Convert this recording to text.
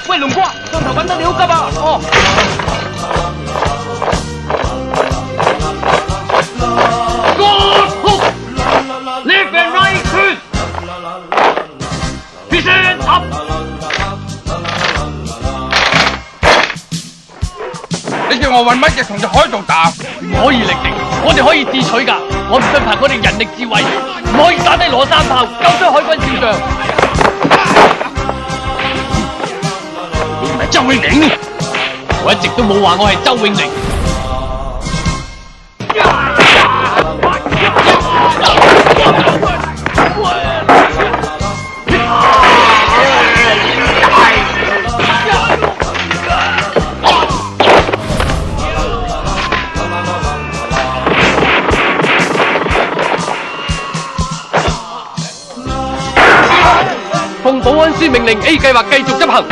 喂，龍哥，上頭揾得你好急啊！哦。Left and right turn， 決勝合。你叫我揾乜嘢同隻海盜打？唔可以力敵，我哋可以智取㗎。我唔信憑我哋人力智慧，唔可以打低羅三炮，救出海軍少將。你唔係周永寧？我一直都冇話我係周永寧。奉保安司命令 A 計劃繼續執行。